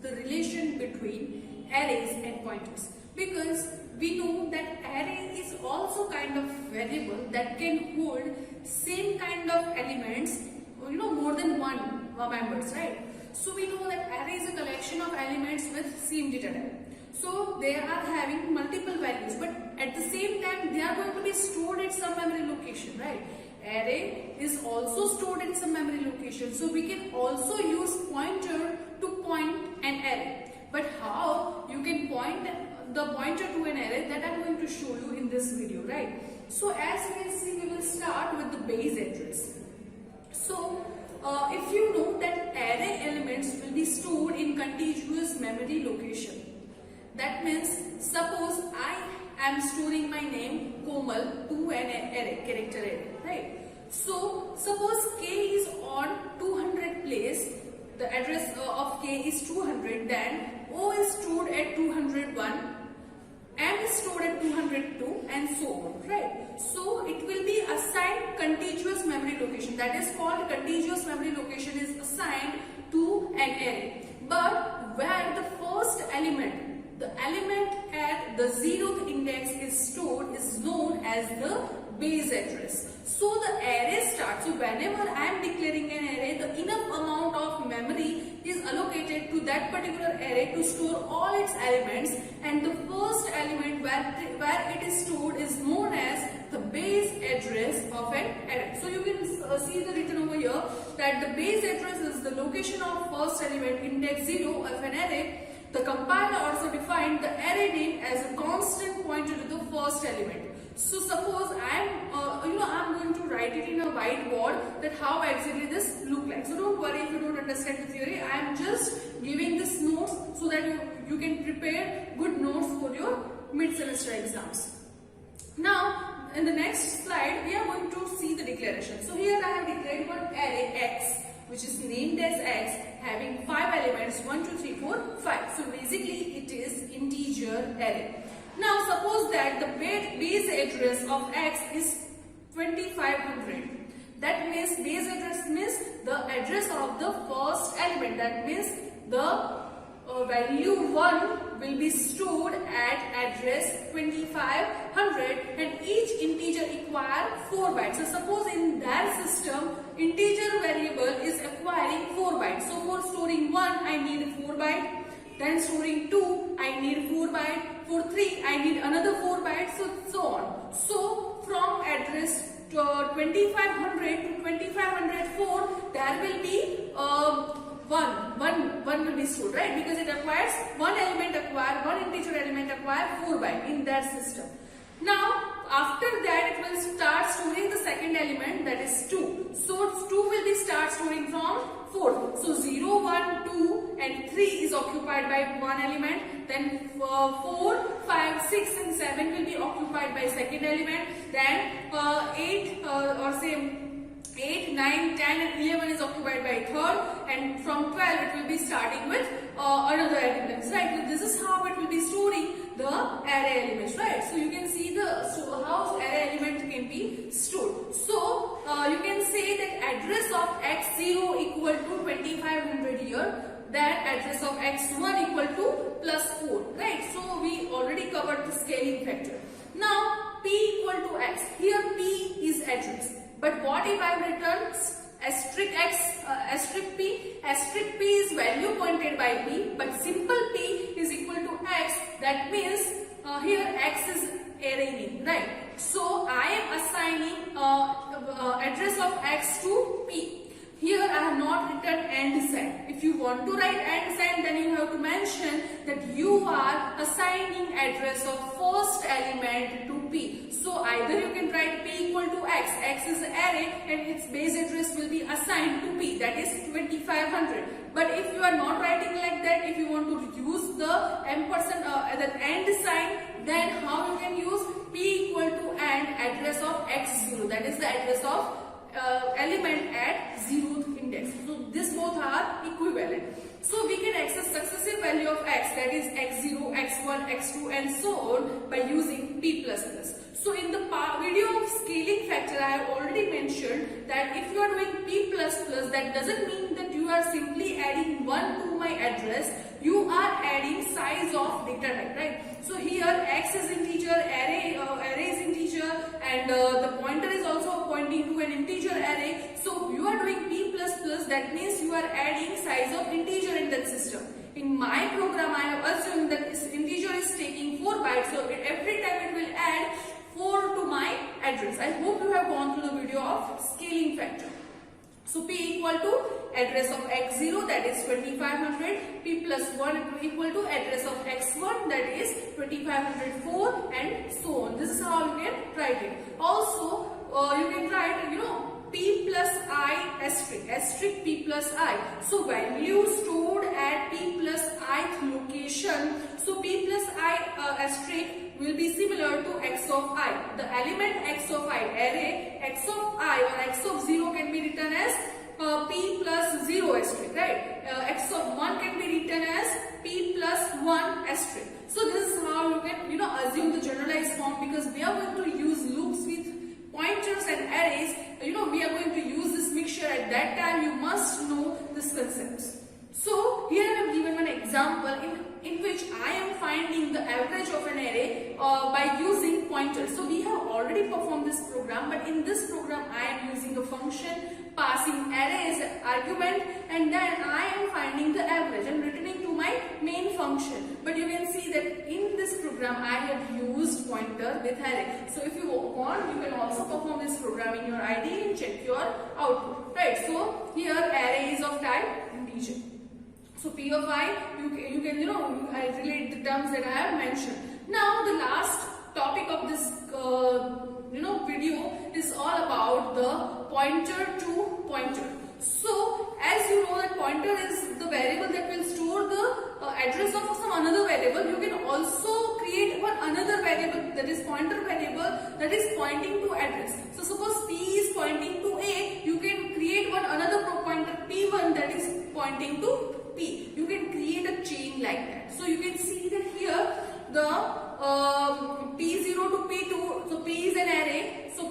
the relation between arrays and pointers, because we know that array is also kind of variable that can hold same kind of elements, more than one members, right? So we know that array is a collection of elements with same data type. So they are having multiple values, but at the same time they are going to be stored at some memory location, right? Array is also stored in some memory location, so we can also use pointer to point an array. But how you can point the pointer to an array, that I am going to show you in this video, right? So as we can see, we will start with the base address. So if you know that array elements will be stored in contiguous memory location, that means suppose I am storing my name Komal to an array, character array, right? So suppose k is on 200 place, the address of k is 200, then O is stored at 201, M is stored at 202, and so on, right? So it will be assigned contiguous memory location, that is called contiguous memory location is assigned to an array. But where the first element, the element at the 0th index is stored, is known as the base address. So the array starts, so whenever I am declaring an array, the enough amount of memory is allocated to that particular array to store all its elements, and the first element where it is stored is known as the base address of an array. So you can see the written over here that the base address is the location of first element, index 0 of an array. The compiler also defined the array name as a constant pointer to the first element. So suppose I'm going to write it in a whiteboard that how exactly this look like. So don't worry if you don't understand the theory. I am just giving this notes so that you can prepare good notes for your mid-semester exams. Now in the next slide we are going to see the declaration. So here I have declared one array X, which is named as X, having 5 elements 1, 2, 3, 4, 5. So basically it is integer array. Now suppose that the base address of X is 2500. That means base address means the address of the first element. That means the value 1 will be stored at address 2500, and each integer require 4 bytes. So suppose in that system integer variable is acquiring 4 bytes. So for storing 1 I need 4 byte, then storing 2 I need 4 byte, for 3 I need another 4 bytes, so on. So from address 2500 to 2504 there will be 1 will be stored, right? Because it acquires one integer element acquire 4 byte in that system. Now after that it will start storing the second element, that is 2. So 2 will be start storing from 4. So 0, 1, 2 and 3 is occupied by one element. Then 4, 5, 6 and 7 will be occupied by second element. Then 8, 9, 10 and 11 is occupied by third, and from 12 it will be starting with another elements, right? So this is how it will be storing the array elements, right? So you can see how array element can be stored. So you can say that address of x0 equal to 2500 here, that address of x1 equal to plus 4, right? So we already covered the scaling factor. Now p equal to x, here p is address. But what if I return asterisk x, asterisk p. Asterisk p is value pointed by p, but simple p is equal to x. That means here x is array name, right? So I am assigning address of x to p. Here I have not written AND sign. If you want to write AND sign, then you have to mention that you are assigning address of first element to p. So either you can write p equal to x. X is array and its base address will be assigned to p, that is 2500. But if you are not writing like that, if you want to use the ampersand, the AND sign, then how you can use p equal to AND address of x0, that is the address of element at 0th index. So these both are equivalent. So we can access successive value of x, that is x0, x1, x2 and so on, by using p++. So in the video of scaling factor, I have already mentioned that if you are doing p++, that doesn't mean that you are simply adding 1 to my address. You are adding size of data type, right? So here x is integer, array is integer, and the pointer is also pointing to an integer array. So you are doing p++, that means you are adding size of integer in that system. In my program, I have assumed that this integer is taking 4 bytes, so every time it will add 4 to my address. I hope you have gone through the video of scaling factor. So p equal to address of x0, that is 2500, p plus 1 equal to address of x1, that is 2504, and so on. This is how you can write it. Also, you can write, p plus I asterisk p plus I. So value stored at p plus ith location. So p plus I asterisk will be similar to x of I. The element x of I, array x of I or x of 0 can be written as p plus 0 asterisk, right? X of 1 can be written as p plus 1 asterisk. So this is how you can assume the generalized form, because we are going to use loops with pointers and arrays. We are going to use this mixture. At that time you must know this concepts. So here I have given one example in which I am finding the average of an array by using pointers. So we have already performed this program, but in this program I am using a function passing array as an argument, and then I am finding the average and returning to my main function. But you can see that in this program I have used pointer with array. So if you want, you can also perform this program in your IDE and check your output, right? So here array is of type integer. So p of I, you can I relate the terms that I have mentioned. Now the last topic of this video is all about the pointer to pointer. So as you know that pointer is the variable that will store the address of some another variable, you can also create one another variable, that is pointer variable, that is pointing to address. So suppose p is pointing to a, you can create one another pointer p1 that is pointing to p. You can create a chain like that. So you can see that here the p0 to p2, so p is an array. So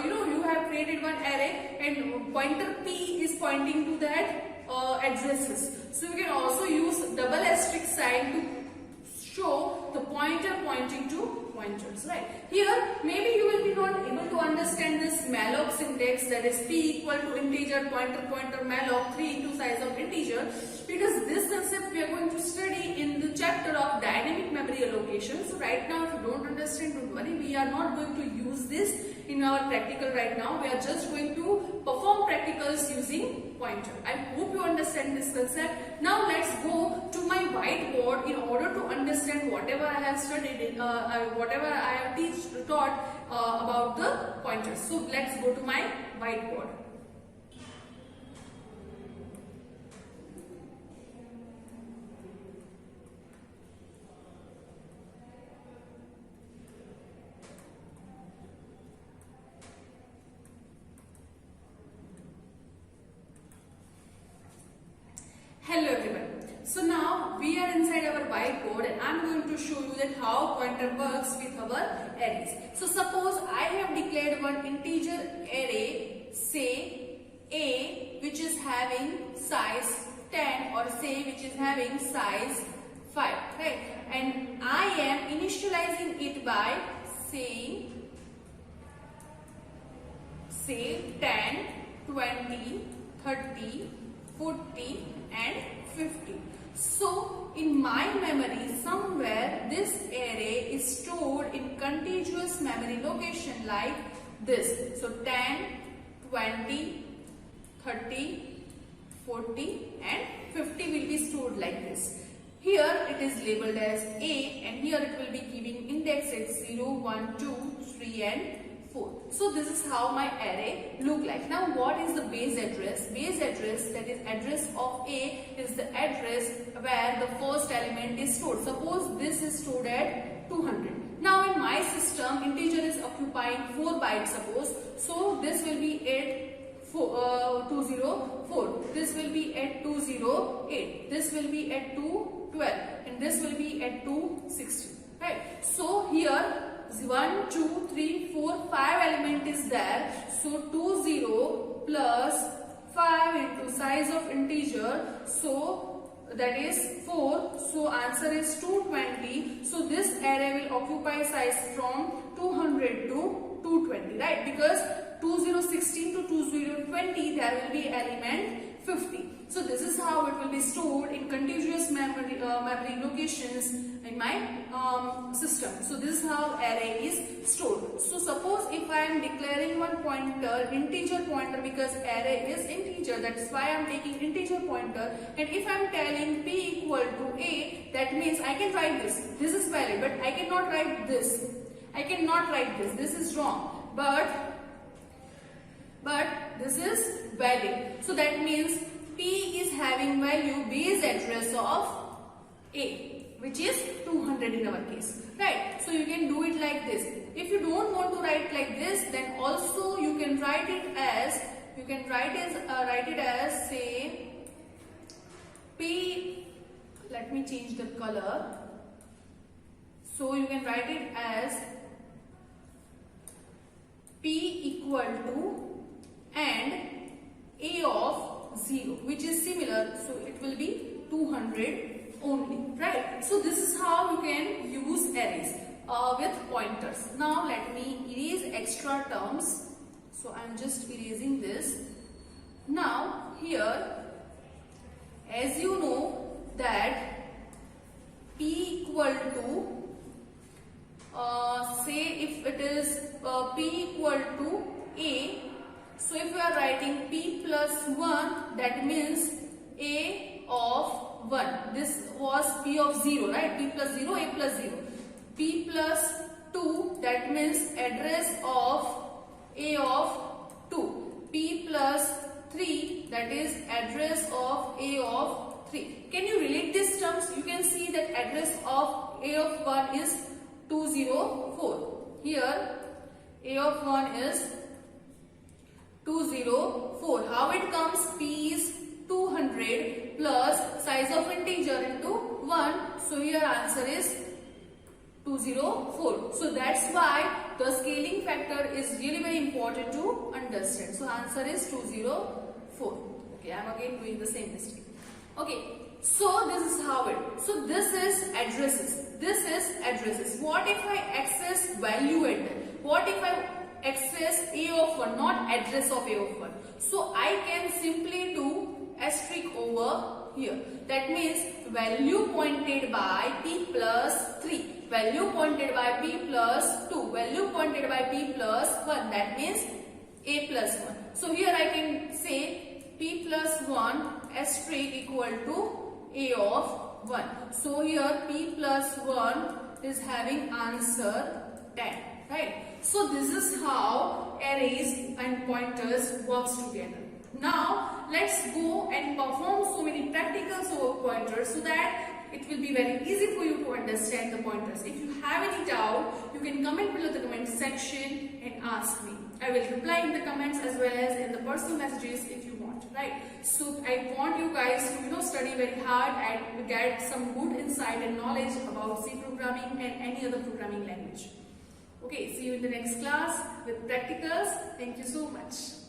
you have created one array and pointer p is pointing to that addresses. So you can also use double asterisk sign to show the pointer pointing to pointers, right? Here maybe you will be not able to understand this malloc syntax, that is p equal to integer pointer malloc 3 into size of integer, because this concept we are going to study in the chapter of dynamic memory allocation. So right now if you don't understand, don't worry, we are not going to use this in our practical right now. We are just going to perform practicals using pointer. I hope you understand this concept. Now let's go to my whiteboard in order to understand whatever I have studied, whatever I have taught about the pointers. So let's go to my whiteboard. Hello everyone. So now we are inside our whiteboard and I am going to show you that how pointer works with our arrays. So suppose I have declared one integer array, say a, which is having size 10, or say which is having size 5, right? And I am initializing it by saying say 10, 20, 30, 40 and 50. So in my memory somewhere this array is stored in contiguous memory location like this. So 10, 20, 30, 40 and 50 will be stored like this. Here it is labeled as A and here it will be giving indexes 0, 1, 2, 3 and 4. So this is how my array look like. Now what is the base address? Base address, that is address of A, is the address where the first element is stored. Suppose this is stored at 200. Now in my system integer is occupying 4 bytes suppose. So this will be at 204. This will be at 208. This will be at 212 and this will be at 260. Right. So here 1, 2, 3, 4, 5 element is there. So 20 plus 5 into size of integer. So that is 4. So answer is 220. So this array will occupy size from 200 to 220. Right. Because 2016 to 2020 there will be element 50. So this is how it will be stored in contiguous memory locations in my system. So this is how array is stored. So suppose if I am declaring one pointer, integer pointer, because array is integer, that's why I am taking integer pointer, and if I am telling p equal to a, that means I can write this. This is valid, but I cannot write this. I cannot write this. This is wrong. But this is valid. So that means P is having value base address of A, which is 200 in our case. Right. So you can do it like this. If you don't want to write like this, then also you can write it as, write it as say P, let me change the color. So you can write it as P equal to and A of 0, which is similar, so it will be 200 only, right? So this is how you can use arrays with pointers. Now let me erase extra terms. So I am just erasing this. Now here, as you know that P equal to say if it is P equal to A. So if we are writing P plus 1, that means A of 1. This was P of 0, right? P plus 0, A plus 0. P plus 2, that means address of A of 2. P plus 3, that is address of A of 3. Can you relate these terms? You can see that address of A of 1 is 204. Here A of 1 is 204. How it comes? P is 200 plus size of integer into 1. So here answer is 204. So that's why the scaling factor is really very important to understand. So answer is 204. Okay, I am again doing the same mistake. Okay, so this is how it. So this is addresses. This is addresses. What if I access value address? What if I access A of 1, not address of A of 1? So I can simply do asterisk over here. That means value pointed by P plus 3, value pointed by P plus 2, value pointed by P plus 1. That means A plus 1. So here I can say P plus 1 asterisk equal to A of 1. So here P plus 1 is having answer 10. Right. So this is how arrays and pointers works together. Now let's go and perform so many practicals over pointers so that it will be very easy for you to understand the pointers. If you have any doubt, you can comment below the comment section and ask me. I will reply in the comments as well as in the personal messages if you want. Right. So I want you guys to study very hard and get some good insight and knowledge about C programming and any other programming language. Okay, see you in the next class with practicals. Thank you so much.